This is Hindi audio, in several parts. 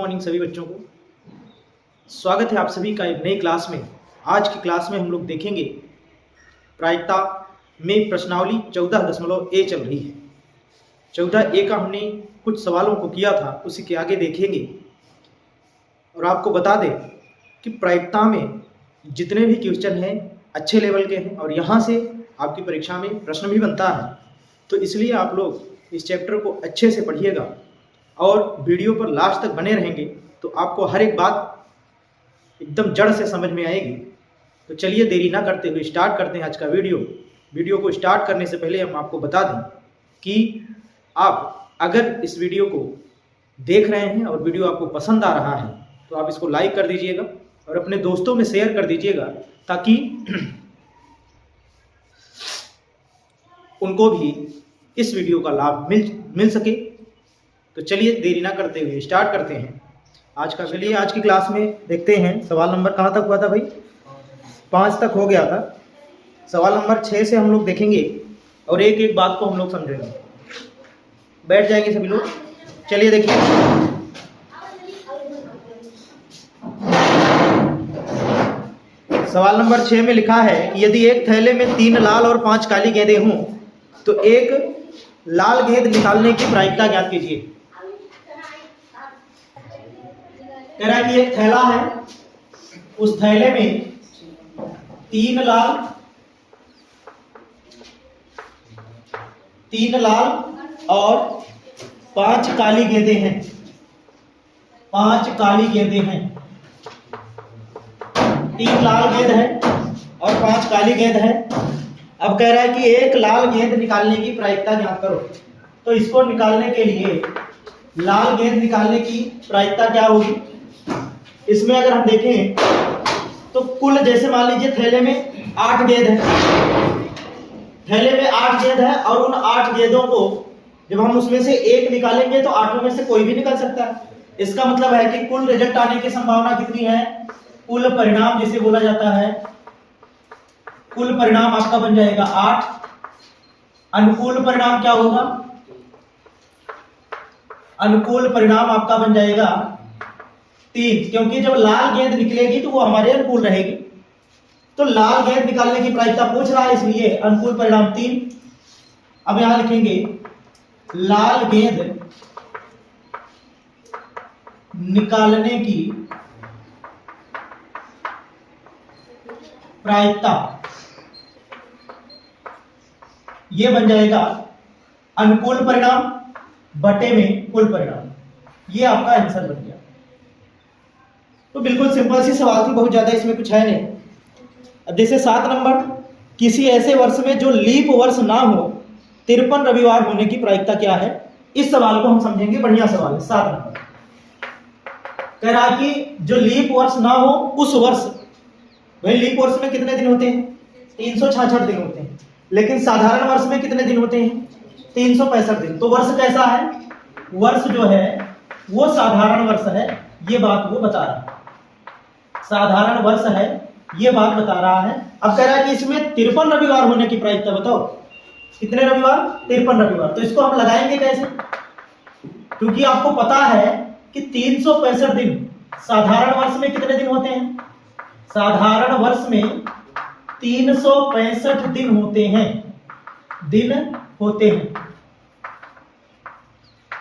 मॉर्निंग सभी बच्चों को। स्वागत है आप सभी का एक नई क्लास में। आज की क्लास में हम लोग देखेंगे प्रायिकता में प्रश्नावली 14.A चल रही है। 14A का हमने कुछ सवालों को किया था, उसी के आगे देखेंगे। और आपको बता दें कि प्रायिकता में जितने भी क्वेश्चन हैं अच्छे लेवल के हैं और यहाँ से आपकी परीक्षा में प्रश्न भी बनता है। तो इसलिए आप लोग इस चैप्टर को अच्छे से पढ़िएगा और वीडियो पर लास्ट तक बने रहेंगे तो आपको हर एक बात एकदम जड़ से समझ में आएगी। तो चलिए देरी ना करते हुए स्टार्ट करते हैं आज का वीडियो को स्टार्ट करने से पहले हम आपको बता दें कि आप अगर इस वीडियो को देख रहे हैं और वीडियो आपको पसंद आ रहा है तो आप इसको लाइक कर दीजिएगा और अपने दोस्तों में शेयर कर दीजिएगा ताकि उनको भी इस वीडियो का लाभ मिल सके। तो चलिए देरी ना करते हुए स्टार्ट करते हैं आज का। चलिए आज की क्लास में देखते हैं सवाल नंबर कहाँ तक हुआ था भाई, 5 तक हो गया था। सवाल नंबर 6 से हम लोग देखेंगे और एक एक बात को हम लोग समझेंगे। बैठ जाएंगे सभी लोग। चलिए देखिए, सवाल नंबर 6 में लिखा है कि यदि एक थैले में 3 लाल और 5 काली गेंदें हों तो एक लाल गेंद निकालने की प्रायिकता ज्ञात कीजिए। कह रहा है कि एक थैला है, उस थैले में 3 लाल और 5 काली गेंदें हैं। 5 काली गेंदें हैं, 3 लाल गेंद है और 5 काली गेंद है। अब कह रहा है कि एक लाल गेंद निकालने की प्रायिकता ज्ञात करो। तो इसको निकालने के लिए लाल गेंद निकालने की प्रायिकता क्या होगी, इसमें अगर हम देखें तो कुल जैसे मान लीजिए थैले में 8 गेंद है, थैले में 8 गेंद है और उन 8 गेंदों को जब हम उसमें से एक निकालेंगे तो 8 में से कोई भी निकल सकता है। इसका मतलब है कि कुल रिजल्ट आने की संभावना कितनी है, कुल परिणाम जिसे बोला जाता है, कुल परिणाम आपका बन जाएगा 8। अनुकूल परिणाम क्या होगा, अनुकूल परिणाम आपका बन जाएगा 3, क्योंकि जब लाल गेंद निकलेगी तो वो हमारे अनुकूल रहेगी। तो लाल गेंद निकालने की प्रायिकता पूछ रहा है, इसलिए अनुकूल परिणाम 3। अब यहां लिखेंगे लाल गेंद निकालने की प्रायिकता, ये बन जाएगा अनुकूल परिणाम बटे में कुल परिणाम। ये आपका आंसर बन गया। तो बिल्कुल सिंपल सी सवाल थी, बहुत ज्यादा इसमें कुछ है नहीं। अब जैसे 7 नंबर, किसी ऐसे वर्ष में जो लीप वर्ष ना हो 53 रविवार होने की प्रायिकता क्या है। इस सवाल को हम समझेंगे, बढ़िया सवाल है। 7 नंबर कह रहा कि जो लीप वर्ष ना हो उस वर्ष, भाई लीप वर्ष में कितने दिन होते हैं, 366 दिन होते हैं, लेकिन साधारण वर्ष में कितने दिन होते हैं, 365 दिन। तो वर्ष कैसा है, वर्ष जो है वो साधारण वर्ष है, ये बात वो बता रहा है। साधारण वर्ष है, ये बात बता रहा है। अब कह रहा है कि इसमें 53 रविवार होने की प्रायिकता बताओ। कितने रविवार, 53 रविवार। तो इसको हम लगाएंगे कैसे, क्योंकि आपको पता है कि 365 दिन, साधारण वर्ष में कितने दिन होते हैं, साधारण वर्ष में 365 दिन होते हैं, दिन होते हैं।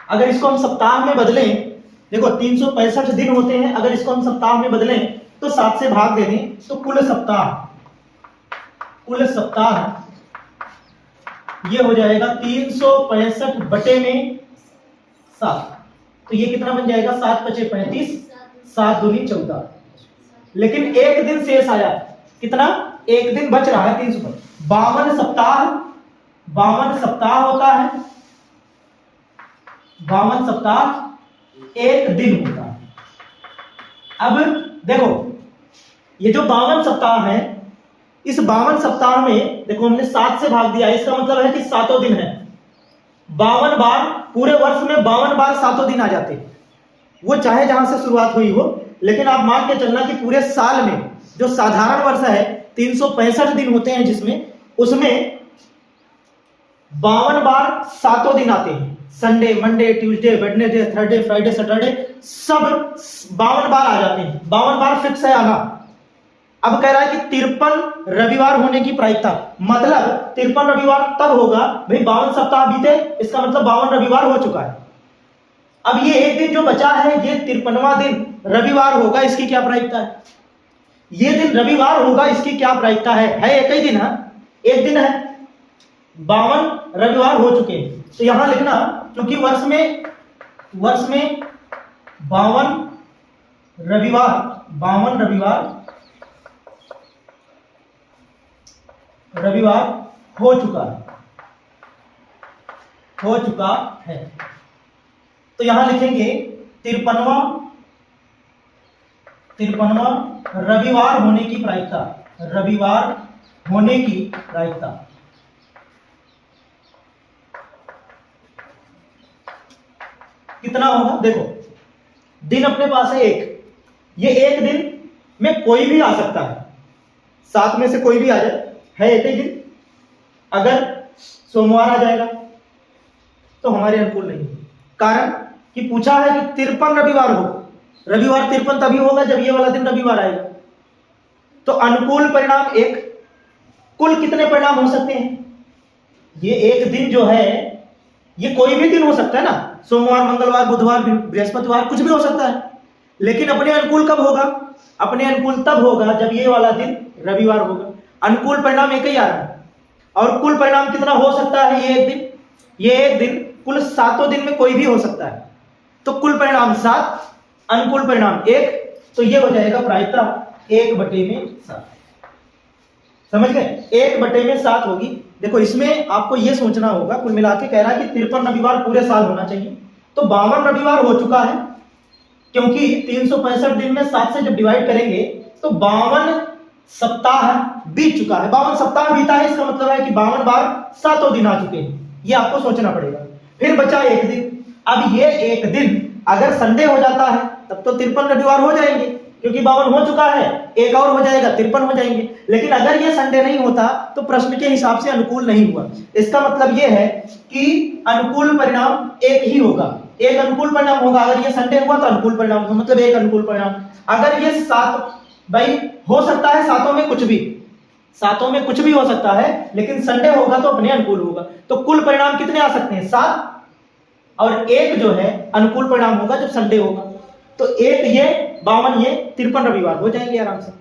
अगर इसको हम सप्ताह में बदलें, देखो 365 दिन होते हैं, अगर इसको हम सप्ताह में बदलें तो 7 से भाग दे दें तो कुल सप्ताह ये हो जाएगा 365 बटे में 7। तो ये कितना बन जाएगा, 7 × 5 = 35, 7 × 2 = 14। लेकिन एक दिन शेष आया, कितना, एक दिन बच रहा है 300। 52 सप्ताह होता है, 52 सप्ताह एक दिन होता है। अब देखो ये जो 52 सप्ताह है, इस 52 सप्ताह में देखो हमने 7 से भाग दिया, इसका मतलब है कि 7 दिन है। 52 बार, पूरे वर्ष में 52 बार 7 दिन आ जाते हैं। वो चाहे जहां से शुरुआत हुई हो, लेकिन आप मान के चलना कि पूरे साल में जो साधारण वर्ष है 365 दिन होते हैं, जिसमें उसमें 52 बार 7 दिन आते हैं। Sunday, Monday, Tuesday, Wednesday, Thursday, Friday, Saturday सब 52 बार आ जाते हैं। 52 बार फिक्स है आना। अब कह रहा है कि 53 रविवार होने की प्रायिकता, मतलब 53 रविवार तब होगा भाई 52 सप्ताह बीते, इसका मतलब 52 रविवार हो चुका है। अब ये एक दिन जो बचा है ये 53वां दिन रविवार होगा, इसकी क्या प्रायिकता है? ये दिन रविवार होगा, इसकी क्या प्रायिकता है एक ही दिन है, एक दिन है, 52 रविवार हो चुके हैं। तो यहां लिखना, क्योंकि वर्ष में 52 रविवार हो चुका है। तो यहां लिखेंगे 53वां रविवार होने की प्रायिकता, कितना होगा? देखो दिन अपने पास है एक, ये एक दिन में कोई भी आ सकता है, 7 में से कोई भी आ जाए, है एक ही दिन। अगर सोमवार आ जाएगा तो हमारे अनुकूल नहीं, कारण कि पूछा है कि 53 रविवार हो, रविवार 53 तभी होगा जब ये वाला दिन रविवार आएगा। तो अनुकूल परिणाम एक, कुल कितने परिणाम हो सकते हैं? ये एक दिन जो है ये कोई भी दिन हो सकता है ना, सोमवार, मंगलवार, बुधवार, बृहस्पतिवार, कुछ भी हो सकता है। लेकिन अपने अनुकूल कब होगा? अपने अनुकूल तब होगा जब ये वाला दिन रविवार होगा। अनुकूल परिणाम एक ही आ रहा है। और कुल परिणाम कितना हो सकता है? ये एक दिन कुल 7 दिन में कोई भी हो सकता है। तो कुल परिणाम 7, अनुकूल परिणाम 1, तो ये हो जाएगा प्रायिकता 1/7। समझ गए? 1/7 होगी। देखो इसमें आपको ये सोचना होगा, कुल मिला के कह रहा है कि 53 रविवार पूरे साल होना चाहिए, तो 52 रविवार हो चुका है, क्योंकि 365 दिन में 7 से जब डिवाइड करेंगे तो 52 सप्ताह बीत चुका है। 52 सप्ताह बीता है, इसका मतलब है कि 52 बार 7 दिन आ चुके हैं। ये आपको सोचना पड़ेगा। फिर बचा एक दिन। अब ये एक दिन अगर संडे हो जाता है तब तो 53 रविवार हो जाएंगे, क्योंकि 52 हो चुका है, एक और हो जाएगा, 53 हो जाएंगे। लेकिन अगर ये संडे नहीं होता तो प्रश्न के हिसाब से अनुकूल नहीं हुआ। इसका मतलब ये है कि अनुकूल परिणाम एक ही होगा, एक अनुकूल परिणाम होगा। अगर ये संडे हुआ तो अनुकूल परिणाम होगा, मतलब एक अनुकूल परिणाम। अगर ये 7 भाई हो सकता है, 7 में कुछ भी हो सकता है, लेकिन संडे होगा तो अपने अनुकूल होगा। तो कुल परिणाम कितने आ सकते हैं? 7, और एक जो है अनुकूल परिणाम होगा जब संडे होगा। तो एक ये 52, ये 53 रविवार हो जाएंगे आराम से।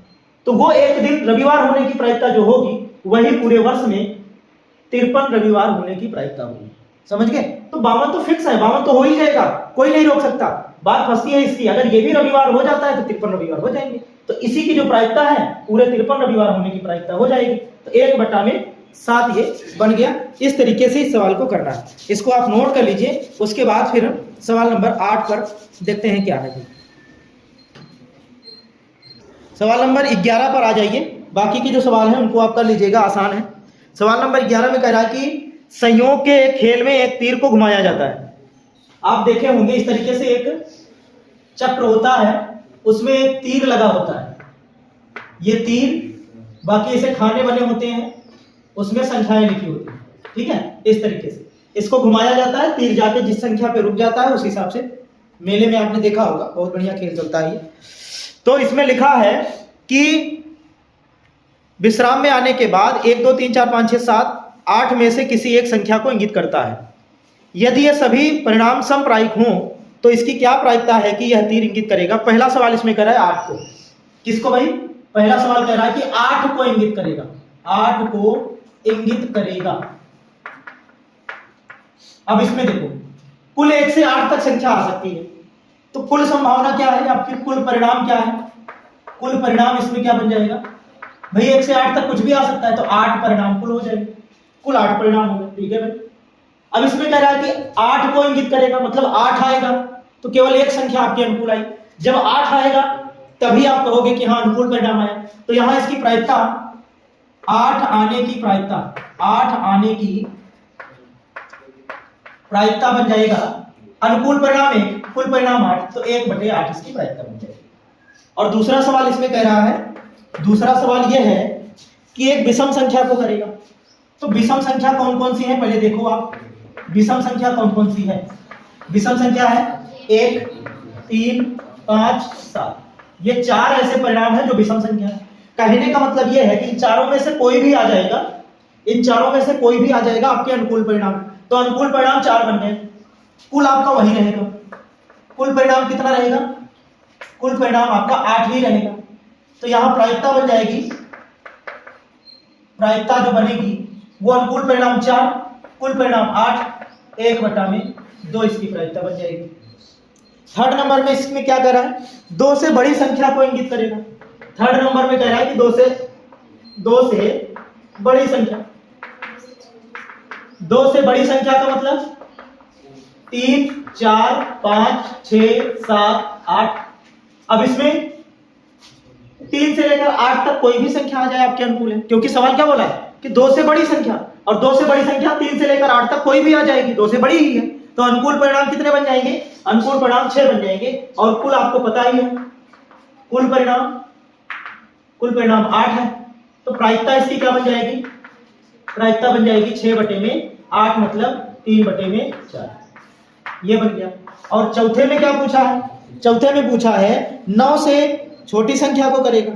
तो वो एक दिन रविवार होने की प्रायिकता जो होगी वही पूरे वर्ष में 53 रविवार होने की प्रायिकता होगी। समझ गए? तो 52 तो फिक्स है, 52 तो हो ही जाएगा, कोई नहीं रोक सकता। बात फंसती है इसकी, अगर ये भी रविवार हो जाता है तो 53 रविवार हो जाएंगे। तो इसी की जो प्रायिकता है पूरे 53 रविवार होने की प्रायिकता हो जाएगी। तो 1/7 ये बन गया। इस तरीके से इस सवाल को करना है। इसको आप नोट कर लीजिए। उसके बाद फिर सवाल नंबर 8 पर देखते हैं क्या है। सवाल नंबर 11 पर आ जाइए। बाकी के जो सवाल हैं उनको आप कर लीजिएगा, आसान है। सवाल नंबर 11 में कह रहा है कि संयोग के एक खेल में एक तीर को घुमाया जाता है। आप देखे होंगे इस तरीके से एक चक्र होता है, उसमें एक तीर लगा होता है। ये तीर, बाकी इसे खाने बने होते हैं, उसमें संख्याएं लिखी होती हैं। ठीक है, इस तरीके से इसको घुमाया जाता है। तीर जाके जिस संख्या पे रुक जाता है उस हिसाब से, मेले में आपने देखा होगा, बहुत बढ़िया खेल चलता है ये। तो इसमें लिखा है कि विश्राम में आने के बाद 1 2 3 4 5 6 7 8 में से किसी एक संख्या को इंगित करता है। यदि ये सभी परिणाम समप्रायिक हों तो इसकी क्या प्रायिकता है कि यह तीर इंगित करेगा? पहला सवाल इसमें कह रहा है 8 को। किसको भाई? पहला सवाल कह रहा है कि 8 को इंगित करेगा, 8 को इंगित करेगा। अब इसमें देखो कुल 1 से 8 तक संख्या आ सकती है, तो कुल संभावना क्या है, आपकी कुल परिणाम क्या है? कुल परिणाम इसमें क्या बन जाएगा भाई? 1 से 8 तक कुछ भी आ सकता है, तो 8 परिणाम कुल हो जाएंगे, कुल 8 परिणाम हो गए। ठीक है भाई। अब इसमें कह रहा है कि 8 को इंगित करेगा, मतलब 8 आएगा तो केवल एक संख्या आपके अनुकूल आई। जब 8 आएगा तभी आप कहोगे कि हाँ अनुकूल परिणाम आया। तो यहां इसकी प्रायिकता 8 आने की प्रायिकता, 8 आने की प्रायिकता बन जाएगा अनुकूल परिणाम 1, कुल परिणाम 8, तो 1/8 इसकी प्रायिकता बन जाएगी। और दूसरा सवाल इसमें कह रहा है, दूसरा सवाल यह है कि एक विषम संख्या को करेगा। तो विषम संख्या कौन कौन सी है पहले देखो आप। विषम संख्या कौन कौन सी है? विषम संख्या है 1, 3, 5, 7। ये 4 ऐसे परिणाम हैं जो विषम संख्या है। कहने का मतलब ये है कि इन चारों में से कोई भी आ जाएगा, इन चारों में से कोई भी आ जाएगा आपके अनुकूल परिणाम। तो अनुकूल परिणाम 4 बन गए, कुल आपका वही रहेगा। कुल परिणाम कितना रहेगा? कुल परिणाम आपका 8 ही रहेगा। तो यहां प्रायिकता बन जाएगी, प्रायिकता जो बनेगी वो अनुकूल परिणाम 4, कुल परिणाम 8, 1/2 इसकी प्रायिकता बन जाएगी। थर्ड नंबर में इसमें क्या कर रहा है? 2 से बड़ी संख्या को इंगित करेगा। थर्ड नंबर में कह रहा है कि 2 से बड़ी संख्या। 2 से बड़ी संख्या का मतलब 3, 4, 5, 6, 7, 8। अब इसमें 3 से लेकर 8 तक कोई भी संख्या आ जाए आपके अनुकूल है, क्योंकि सवाल क्या बोला है कि 2 से बड़ी संख्या, और 2 से बड़ी संख्या 3 से लेकर 8 तक कोई भी आ जाएगी, 2 से बड़ी ही है। तो अनुकूल परिणाम कितने बन जाएंगे? अनुकूल परिणाम 6 बन जाएंगे। और कुल आपको पता ही है, कुल परिणाम 8 है। तो प्रायिकता इसकी क्या बन जाएगी? प्रायिकता बन जाएगी 6/8 मतलब 3/4। ये बन गया। और चौथे में क्या पूछा है? चौथे में पूछा है 9 से छोटी संख्या को करेगा।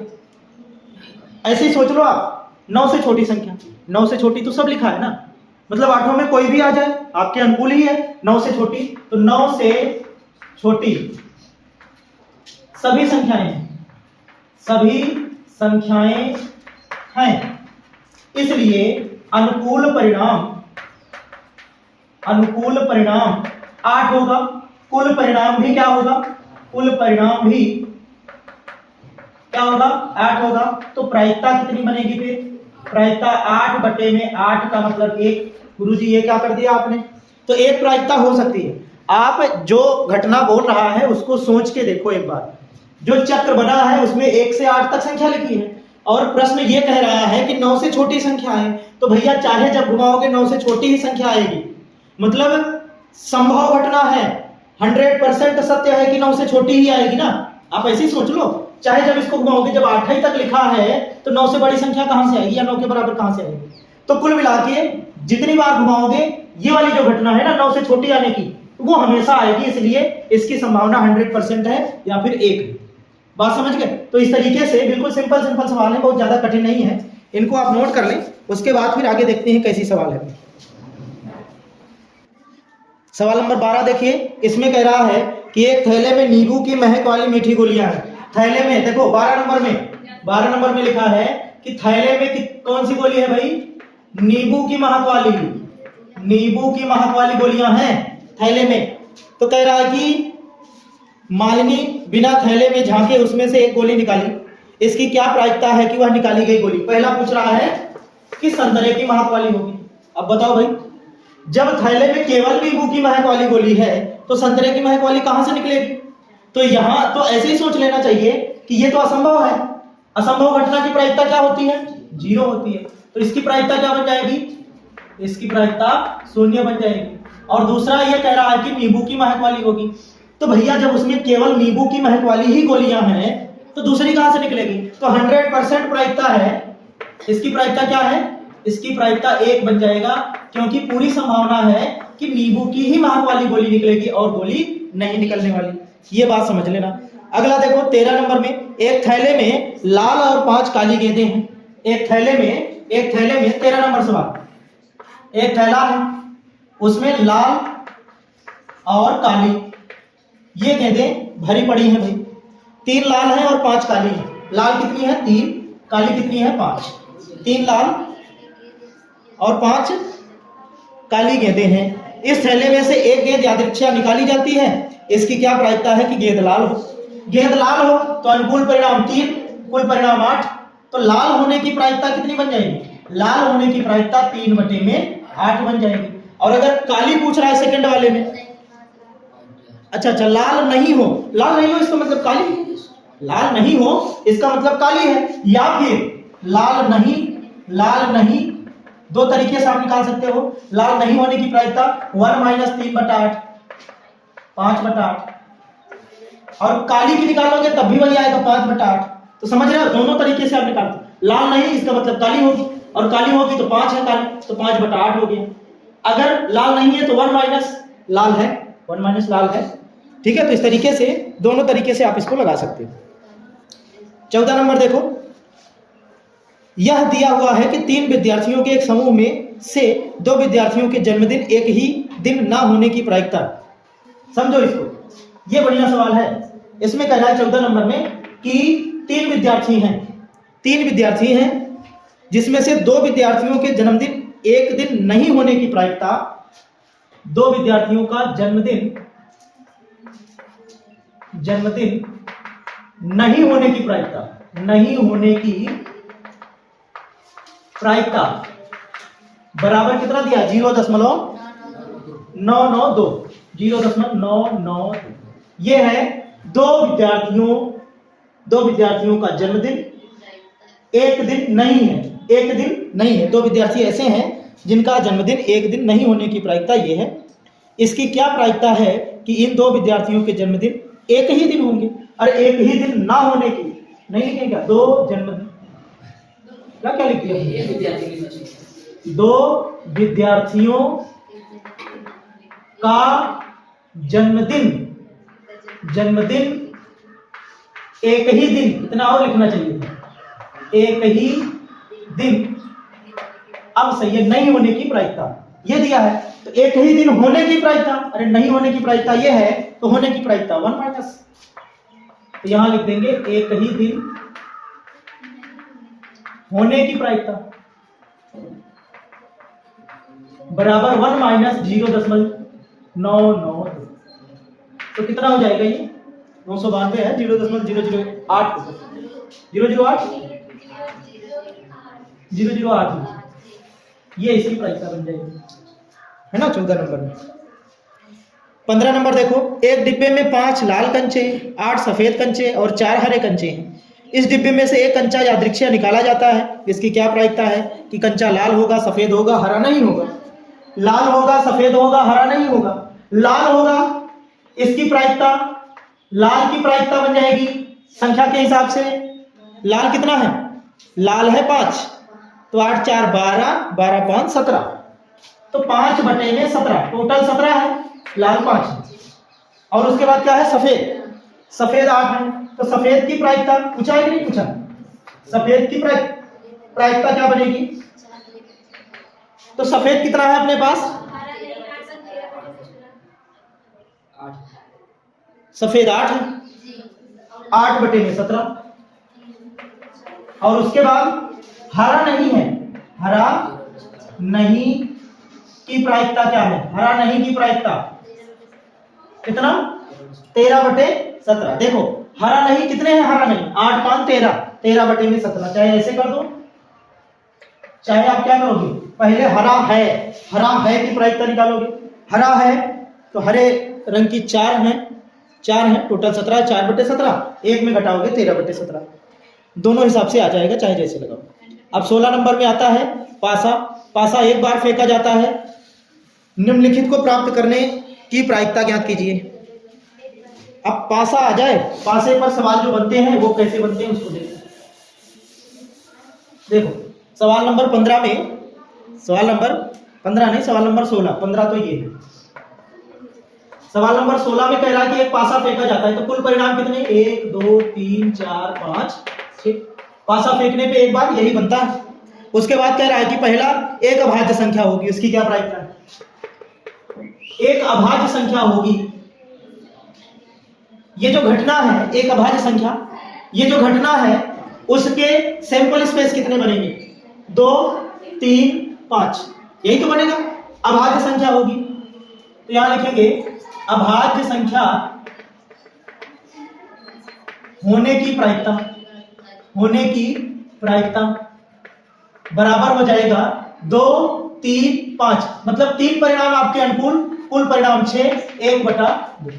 ऐसे ही सोच लो आप, 9 से छोटी संख्या, 9 से छोटी तो सब लिखा है ना, मतलब 8 में कोई भी आ जाए आपके अनुकूल ही है। 9 से छोटी, तो 9 से छोटी सभी संख्याएं हैं, इसलिए अनुकूल परिणाम 8 होगा। कुल परिणाम भी क्या होगा? कुल परिणाम भी क्या होगा? 8 होगा। तो प्रायिकता कितनी बनेगी फिर? प्रायिकता 8/8 का मतलब 1। गुरुजी ये क्या कर दिया आपने? तो एक प्रायिकता हो सकती है। आप जो घटना बोल रहा है उसको सोच के देखो एक बार। जो चक्र बना है उसमें 1 से 8 तक संख्या लिखी है, और प्रश्न ये कह रहा है कि 9 से छोटी संख्या है। तो भैया चाहे जब घुमाओगे 9 से छोटी ही संख्या आएगी, मतलब संभव घटना है, 100% सत्य है कि 9 से छोटी ही आएगी ना। आप ऐसे ही सोच लो, चाहे जब इसको घुमाओगे, जब 8 ही तक लिखा है तो 9 से बड़ी संख्या कहां से आएगी या 9 के बराबर कहां से आएगी? तो कुल मिला के जितनी बार घुमाओगे ये वाली जो घटना है ना 9 से छोटी आने की, वो हमेशा आएगी, इसलिए इसकी संभावना 100% है या फिर 1। बात समझ गए? तो इस तरीके से बिल्कुल सिंपल सवाल है, बहुत ज्यादा कठिन नहीं है। इनको आप नोट कर लें, उसके बाद फिर आगे देखते हैं कैसी सवाल है। सवाल नंबर 12 देखिए, इसमें कह रहा है कि एक थैले में नींबू की महक वाली मीठी गोलियां हैं। थैले में देखो 12 नंबर में लिखा है कि थैले में कौन सी गोली है भाई? नींबू की महक वाली गोलियां हैं थैले में। तो कह रहा है कि मालिनी बिना थैले में झांके उसमें से एक गोली निकाली, इसकी क्या प्रायिकता है कि वह निकाली गई गोली? पहला पूछ रहा है कि संतरे की महक वाली होगी। अब बताओ भाई, जब थैले में केवल नींबू की महक वाली गोली है तो संतरे की महक वाली कहां से निकलेगी? तो यहां तो ऐसे ही सोच लेना चाहिए कि ये तो असंभव है। असंभव घटना की प्रायिकता क्या होती है? 0 होती है। तो इसकी प्रायिकता क्या बन जाएगी? इसकी प्रायिकता 0 बन जाएगी। और दूसरा ये कह रहा है कि नींबू की महक वाली होगी। तो भैया जब उसमें केवल नींबू की महक वाली ही गोलियां हैं तो दूसरी कहां से निकलेगी? तो 100% प्रायिकता है। इसकी प्रायिकता क्या है? इसकी प्रायिकता 1 बन जाएगा, क्योंकि पूरी संभावना है कि नींबू की ही महक वाली गोली निकलेगी और गोली नहीं निकलने वाली। ये बात समझ लेना। अगला देखो 13 नंबर में, एक थैले में लाल और 5 काली गेंदें हैं। एक थैले में 13 नंबर सवाल, एक थैला है उसमें लाल और काली ये गेंदें भरी पड़ी हैं भाई। 3 लाल हैं और 5 काली हैं। लाल कितनी है? 3, काली कितनी है? 5। 3 लाल और 5 काली गेंदें हैं। इस थैले में से एक गेंद यादृच्छिक निकाली जाती है। इसकी क्या प्रायिकता है कि गेंद लाल हो? गेंद लाल हो तो अनुकूल परिणाम 3, कुल परिणाम 8। तो लाल होने की प्रायिकता कितनी बन जाएगी? लाल होने की प्रायिकता 3/8 बन जाएगी। और अगर काली पूछ रहा है सेकंड वाले में, अच्छा लाल नहीं हो इसका मतलब काली, लाल नहीं हो इसका मतलब काली है, या फिर लाल नहीं 2 तरीके से आप निकाल सकते हो। लाल नहीं होने की प्रायिकता 1 - 3/8 5/8, और काली की निकालोगे तब भी वही आएगा 5/8। तो समझ रहे हो, दोनों तरीके से आप निकालते। लाल नहीं इसका मतलब काली होगी, और काली होगी तो 5 है काली, तो 5/8 हो गया। अगर लाल नहीं है तो 1 माइनस लाल है, 1 माइनस लाल है। ठीक है, तो इस तरीके से दोनों तरीके से आप इसको लगा सकते हो। 14 नंबर देखो, यह दिया हुआ है कि 3 विद्यार्थियों के एक समूह में से 2 विद्यार्थियों के जन्मदिन एक ही दिन ना होने की प्रायिकता। समझो इसको, ये बढ़िया सवाल है। इसमें कह रहा है 14 नंबर में कि 3 विद्यार्थी हैं जिसमें से 2 विद्यार्थियों के जन्मदिन एक दिन नहीं होने की प्रायिकता, 2 विद्यार्थियों का जन्मदिन नहीं होने की प्रायिकता बराबर कितना दिया, 0.992, 0.992। ये है 2 विद्यार्थियों का जन्मदिन एक दिन नहीं है। 2 विद्यार्थी ऐसे हैं जिनका जन्मदिन एक दिन नहीं होने की प्रायिकता ये है। इसकी क्या प्रायिकता है कि इन 2 विद्यार्थियों के जन्मदिन एक ही दिन होंगे, और एक ही दिन ना होने की नहीं लिखेंगे, 2 जन्मदिन क्या लिख दिया, 2 विद्यार्थियों का जन्मदिन एक ही दिन, इतना और लिखना चाहिए था, एक ही दिन। अब सही है, नहीं होने की प्रायिकता ये दिया है, तो एक ही दिन होने की प्रायिकता, अरे नहीं होने की प्रायिकता ये है, तो होने की प्रायिकता 1 माइनस, तो यहां लिख देंगे एक ही दिन होने की प्रायिकता बराबर 1 माइनस 0.992। तो कितना हो जाएगा ये, 992 है, 0.008 ये इसकी प्रायिकता बन जाएगी, है ना 14 नंबर में। 15 नंबर देखो, एक डिब्बे में 5 लाल कंचे, 8 सफेद कंचे और 4 हरे कंचे हैं। इस डिब्बे में से एक कंचा यादृच्छिक निकाला जाता है। इसकी क्या प्रायिकता है कि कंचा लाल होगा, सफेद होगा, हरा नहीं होगा। लाल होगा, सफेद होगा, हरा नहीं होगा। लाल होगा, इसकी प्रायिकता, लाल की प्रायिकता बन जाएगी संख्या के हिसाब से। लाल कितना है, लाल है 5, तो 8 4 12, 12 5 17, तो 5/17, टोटल 17 है, लाल 5। और उसके बाद क्या है, सफेद 8 है, तो सफेद की प्रायिकता पूछा है कि नहीं पूछा, सफेद की प्रायिकता क्या बनेगी, तो सफेद कितना है अपने पास, सफेद 8 है, 8/17। और उसके बाद हरा नहीं है, हरा नहीं की प्रायिकता क्या है, हरा नहीं की प्रायिकता कितना, 13/17। देखो हरा नहीं कितने हैं, हरा नहीं 8 5 13, 13/17। चाहे ऐसे कर दो, चाहे आप क्या करोगे, पहले हरा है की प्रायिकता निकालोगे। हरा है तो हरे रंग की 4 है, टोटल 17, 4/17, एक में घटाओगे 13/17, दोनों हिसाब से आ जाएगा, चाहे जैसे लगाओ। अब 16 नंबर में आता है पासा एक बार फेंका जाता है। निम्नलिखित को प्राप्त करने की प्रायिकता ज्ञात कीजिए। अब पासा आ जाए, पासे पर सवाल जो बनते हैं वो कैसे बनते हैं उसको देखो। सवाल नंबर 15 में, सवाल नंबर 15 नहीं, सवाल नंबर 16, 15 तो ये है। सवाल नंबर 16 में कह रहा है कि एक पासा फेंका जाता है, तो कुल परिणाम कितने, 1 2 3 4 5 6। पासा फेंकने पे एक बार यही बनता है। उसके बाद कह रहा है कि पहला एक अभाज्य संख्या होगी, उसकी क्या प्रायिकता है, एक अभाज्य संख्या होगी। ये जो घटना है, एक अभाज्य संख्या, ये जो घटना है उसके सैंपल स्पेस कितने बनेंगे, 2 3 5, यही तो बनेगा, अभाज्य संख्या होगी। तो यहां लिखेंगे अभाज्य संख्या होने की प्रायिकता बराबर हो जाएगा 2 3 5, मतलब 3 परिणाम आपके अनुकूल, कुल परिणाम 6, 1/2।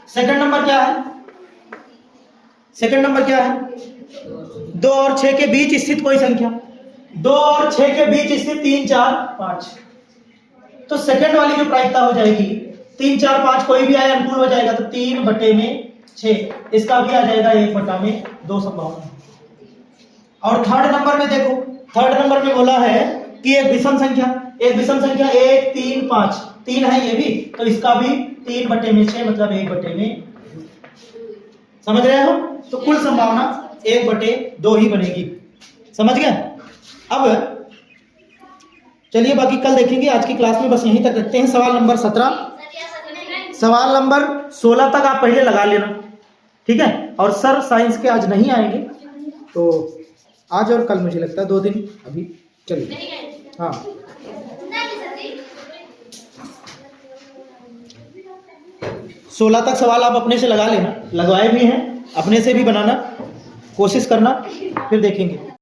सेकंड नंबर क्या है, 2 और 6 के बीच स्थित कोई संख्या, 2 और 6 के बीच स्थित 3 4 5। तो सेकंड वाली जो प्रायिकता हो जाएगी 3 4 5, कोई भी आए अनुकूल हो जाएगा, तो 3/6, इसका भी आ जाएगा 1/2 संभावना। और थर्ड नंबर में देखो, थर्ड नंबर में बोला है कि एक विषम संख्या, एक विषम संख्या 1 3 5 3 है ये भी, तो इसका भी 3/6 मतलब 1/में। समझ रहे हो? तो कुल संभावना 1/2 ही बनेगी। समझ गए? अब चलिए बाकी कल देखेंगे, आज की क्लास में बस यहीं तक रखते हैं। सवाल नंबर 17, सवाल नंबर 16 तक आप पहले लगा लेना, ठीक है? और सर साइंस के आज नहीं आएंगे, तो आज और कल मुझे लगता है 2 दिन अभी चलिए। हाँ 16 तक सवाल आप अपने से लगा लेना, लगवाए भी हैं, अपने से भी बनाना कोशिश करना, फिर देखेंगे।